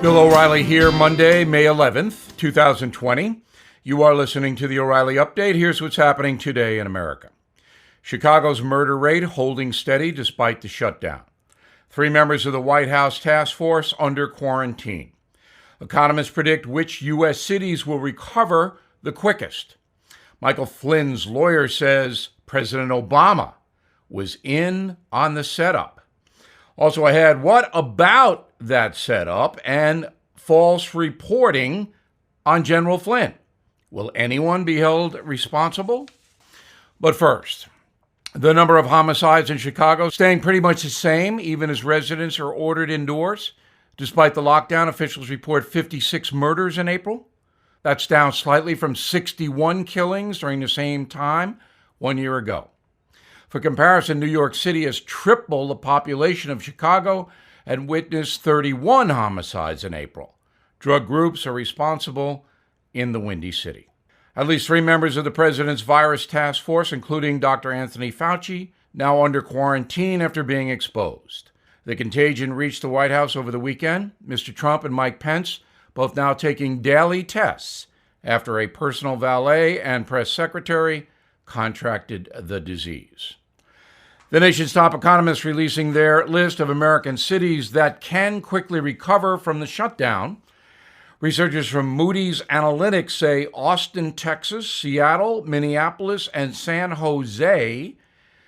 Bill O'Reilly here, Monday, May 11th, 2020. You are listening to the O'Reilly Update. Here's what's happening today in America. Chicago's murder rate holding steady despite the shutdown. 3 members of the White House task force under quarantine. Economists predict which U.S. cities will recover the quickest. Michael Flynn's lawyer says President Obama was in on the setup. Also ahead, what about that setup and false reporting on General Flynn? Will anyone be held responsible? But first, the number of homicides in Chicago staying pretty much the same, even as residents are ordered indoors. Despite the lockdown, officials report 56 murders in April. That's down slightly from 61 killings during the same time 1 year ago. For comparison, New York City has tripled the population of Chicago and witnessed 31 homicides in April. Drug groups are responsible in the Windy City. At least 3 members of the president's virus task force, including Dr. Anthony Fauci, now under quarantine after being exposed. The contagion reached the White House over the weekend. Mr. Trump and Mike Pence both now taking daily tests after a personal valet and press secretary contracted the disease. The nation's top economists releasing their list of American cities that can quickly recover from the shutdown. Researchers from Moody's Analytics say Austin, Texas, Seattle, Minneapolis, and San Jose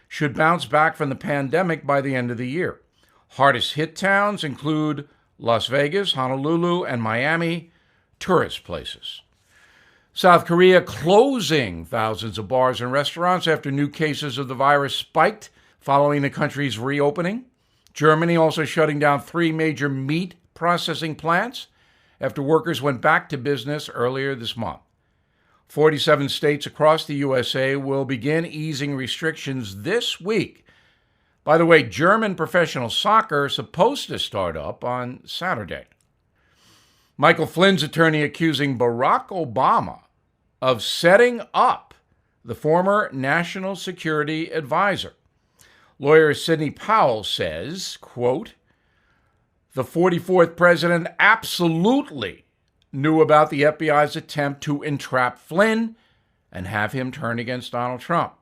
should bounce back from the pandemic by the end of the year. Hardest hit towns include Las Vegas, Honolulu, and Miami, tourist places. South Korea closing thousands of bars and restaurants after new cases of the virus spiked following the country's reopening. Germany also shutting down 3 major meat processing plants after workers went back to business earlier this month. 47 states across the USA will begin easing restrictions this week. By the way, German professional soccer is supposed to start up on Saturday. Michael Flynn's attorney accusing Barack Obama of setting up the former national security advisor. Lawyer Sidney Powell says, quote, "The 44th president absolutely knew about the FBI's attempt to entrap Flynn and have him turn against Donald Trump."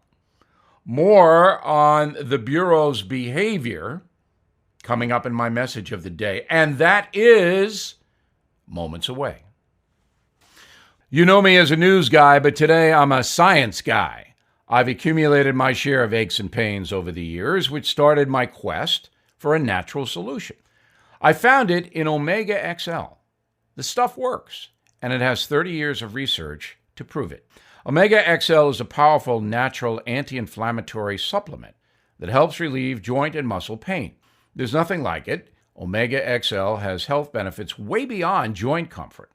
More on the Bureau's behavior coming up in my message of the day, and that is moments away. You know me as a news guy, but today I'm a science guy. I've accumulated my share of aches and pains over the years, which started my quest for a natural solution. I found it in Omega XL. The stuff works, and it has 30 years of research to prove it. Omega XL is a powerful natural anti-inflammatory supplement that helps relieve joint and muscle pain. There's nothing like it. Omega XL has health benefits way beyond joint comfort.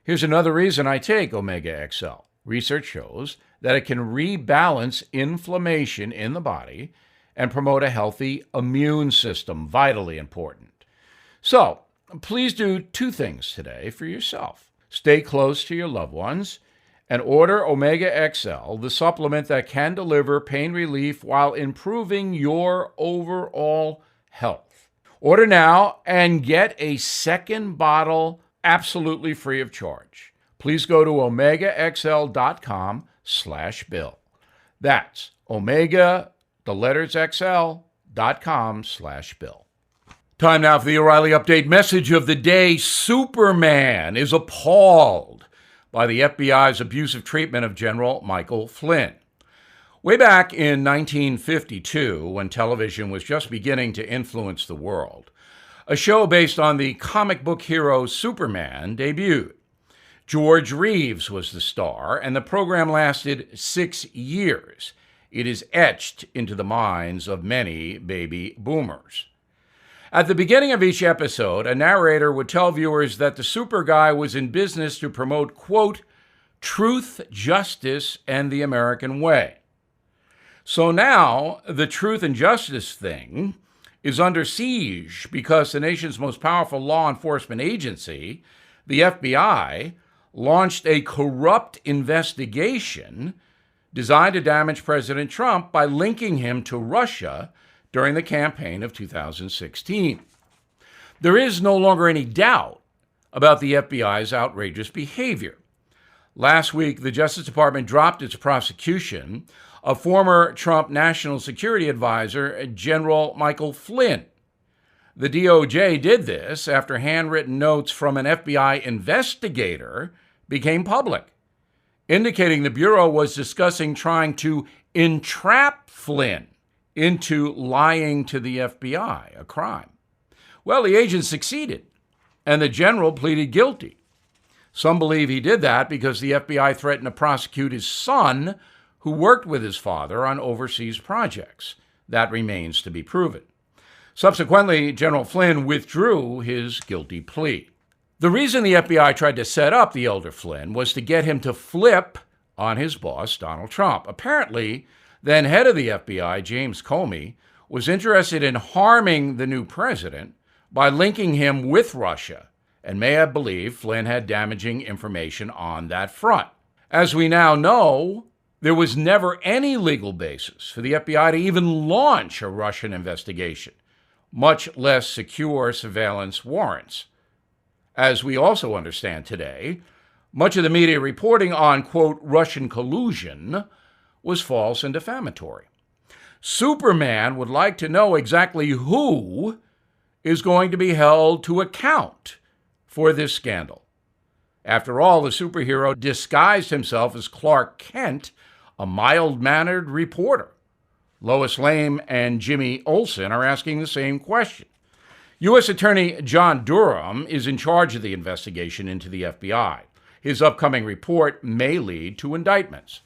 Here's another reason I take Omega XL. Research shows that it can rebalance inflammation in the body and promote a healthy immune system, vitally important. So, please do 2 things today for yourself. Stay close to your loved ones and order Omega XL, the supplement that can deliver pain relief while improving your overall health. Order now and get a second bottle absolutely free of charge. Please go to omegaxl.com/bill. That's omega, the letters xl.com/bill. Time now for the O'Reilly Update message of the day. Superman is appalled by the FBI's abusive treatment of General Michael Flynn. Way back in 1952, when television was just beginning to influence the world, a show based on the comic book hero Superman debuted. George Reeves was the star, and the program lasted 6 years. It is etched into the minds of many baby boomers. At the beginning of each episode, a narrator would tell viewers that the super guy was in business to promote, quote, truth, justice, and the American way. So now the truth and justice thing is under siege because the nation's most powerful law enforcement agency, the FBI, launched a corrupt investigation designed to damage President Trump by linking him to Russia during the campaign of 2016. There is no longer any doubt about the FBI's outrageous behavior. Last week, the Justice Department dropped its prosecution of former Trump National Security Advisor, General Michael Flynn. The DOJ did this after handwritten notes from an FBI investigator became public, indicating the Bureau was discussing trying to entrap Flynn into lying to the FBI, a crime. Well, the agent succeeded, and the general pleaded guilty. Some believe he did that because the FBI threatened to prosecute his son, who worked with his father on overseas projects. That remains to be proven. Subsequently, General Flynn withdrew his guilty plea. The reason the FBI tried to set up the elder Flynn was to get him to flip on his boss, Donald Trump. Apparently, then head of the FBI, James Comey, was interested in harming the new president by linking him with Russia, and may have believed Flynn had damaging information on that front. As we now know, there was never any legal basis for the FBI to even launch a Russian investigation, much less secure surveillance warrants. As we also understand today, much of the media reporting on, quote, Russian collusion was false and defamatory. Superman would like to know exactly who is going to be held to account for this scandal. After all, the superhero disguised himself as Clark Kent, a mild-mannered reporter. Lois Lane and Jimmy Olsen are asking the same question. U.S. Attorney John Durham is in charge of the investigation into the FBI. His upcoming report may lead to indictments.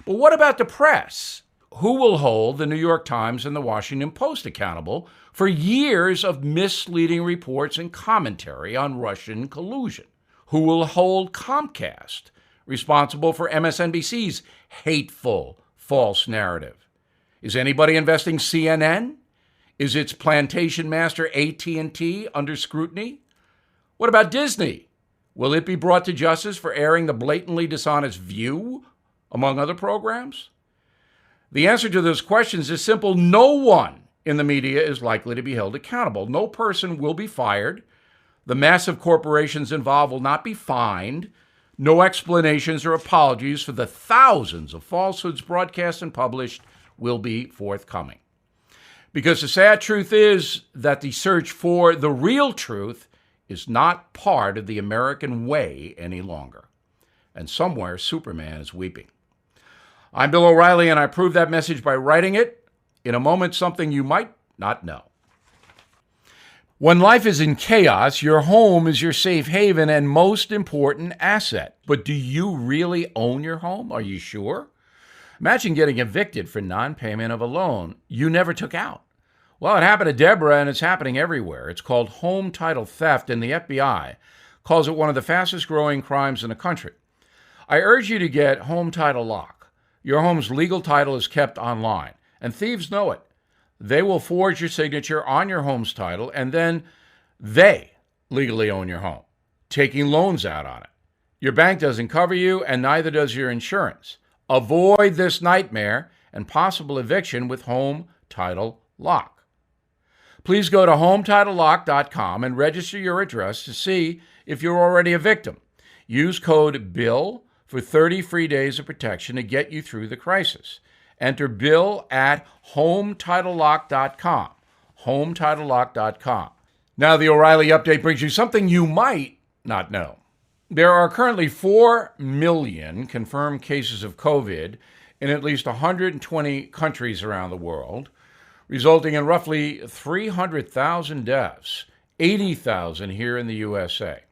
But what about the press? Who will hold the New York Times and the Washington Post accountable for years of misleading reports and commentary on Russian collusion? Who will hold Comcast responsible for MSNBC's hateful, false narrative? Is anybody investing CNN? Is its plantation master AT&T under scrutiny? What about Disney? Will it be brought to justice for airing the blatantly dishonest View, among other programs? The answer to those questions is simple. No one in the media is likely to be held accountable. No person will be fired. The massive corporations involved will not be fined. No explanations or apologies for the thousands of falsehoods broadcast and published will be forthcoming. Because the sad truth is that the search for the real truth is not part of the American way any longer. And somewhere, Superman is weeping. I'm Bill O'Reilly, and I prove that message by writing it. In a moment, something you might not know. When life is in chaos, your home is your safe haven and most important asset. But do you really own your home? Are you sure? Imagine getting evicted for non-payment of a loan you never took out. Well, it happened to Deborah, and it's happening everywhere. It's called home title theft, and the FBI calls it one of the fastest-growing crimes in the country. I urge you to get Home Title Lock. Your home's legal title is kept online, and thieves know it. They will forge your signature on your home's title, and then they legally own your home, taking loans out on it. Your bank doesn't cover you, and neither does your insurance. Avoid this nightmare and possible eviction with Home Title Lock. Please go to HometitleLock.com and register your address to see if you're already a victim. Use code BILL for 30 free days of protection to get you through the crisis. Enter BILL at HometitleLock.com. HometitleLock.com. Now, the O'Reilly Update brings you something you might not know. There are currently 4 million confirmed cases of COVID in at least 120 countries around the world, resulting in roughly 300,000 deaths, 80,000 here in the USA.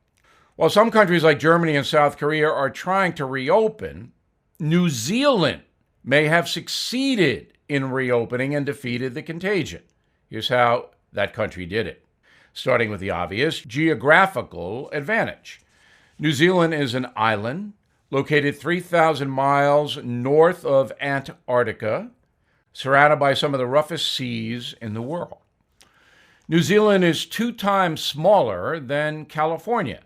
While some countries like Germany and South Korea are trying to reopen, New Zealand may have succeeded in reopening and defeated the contagion. Here's how that country did it. Starting with the obvious, geographical advantage. New Zealand is an island located 3,000 miles north of Antarctica, surrounded by some of the roughest seas in the world. New Zealand is 2 times smaller than California.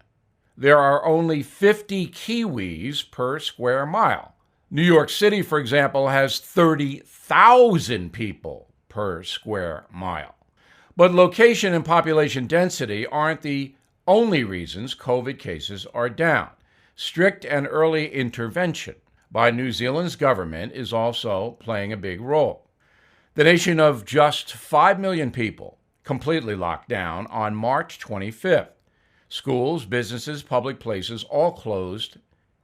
There are only 50 Kiwis per square mile. New York City, for example, has 30,000 people per square mile. But location and population density aren't the only reasons COVID cases are down. Strict and early intervention by New Zealand's government is also playing a big role. The nation of just 5 million people completely locked down on March 25th. Schools, businesses, public places all closed.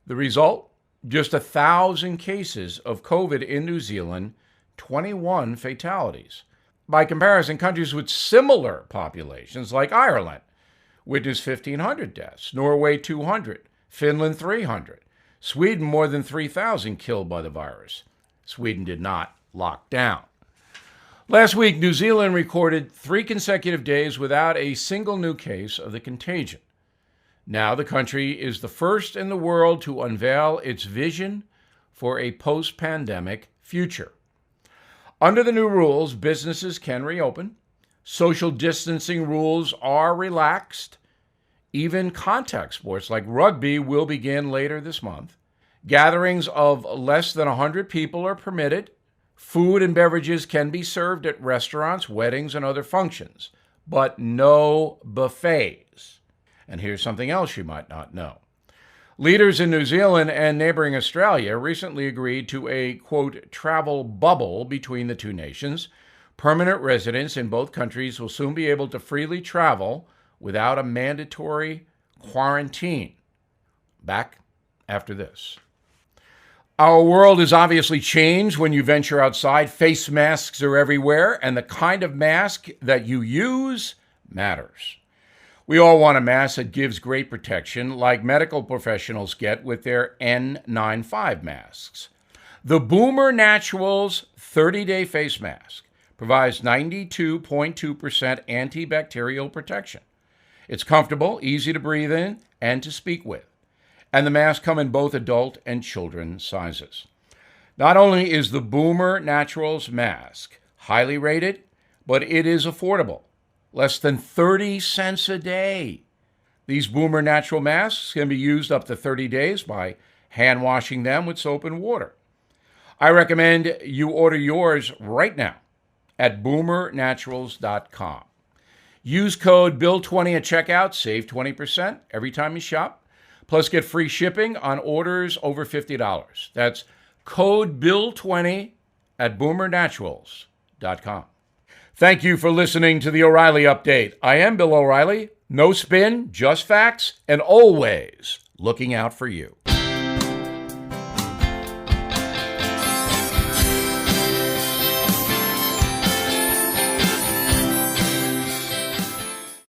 The result? Just 1,000 cases of COVID in New Zealand, 21 fatalities. By comparison, countries with similar populations like Ireland witnessed 1,500 deaths, Norway 200, Finland 300, Sweden more than 3,000 killed by the virus. Sweden did not lock down. Last week, New Zealand recorded 3 consecutive days without a single new case of the contagion. Now the country is the first in the world to unveil its vision for a post-pandemic future. Under the new rules, businesses can reopen. Social distancing rules are relaxed. Even contact sports like rugby will begin later this month. Gatherings of less than 100 people are permitted. Food and beverages can be served at restaurants, weddings, and other functions, but no buffets. And here's something else you might not know. Leaders in New Zealand and neighboring Australia recently agreed to a, quote, travel bubble between the two nations. Permanent residents in both countries will soon be able to freely travel without a mandatory quarantine. Back after this. Our world has obviously changed when you venture outside. Face masks are everywhere, and the kind of mask that you use matters. We all want a mask that gives great protection, like medical professionals get with their N95 masks. The Boomer Naturals 30-day face mask provides 92.2% antibacterial protection. It's comfortable, easy to breathe in, and to speak with. And the masks come in both adult and children sizes. Not only is the Boomer Naturals mask highly rated, but it is affordable. Less than 30 cents a day. These Boomer Natural masks can be used up to 30 days by hand washing them with soap and water. I recommend you order yours right now at boomernaturals.com. Use code BILL20 at checkout, save 20% every time you shop. Plus, get free shipping on orders over $50. That's code BILL20 at boomernaturals.com. Thank you for listening to the O'Reilly Update. I am Bill O'Reilly. No spin, just facts, and always looking out for you.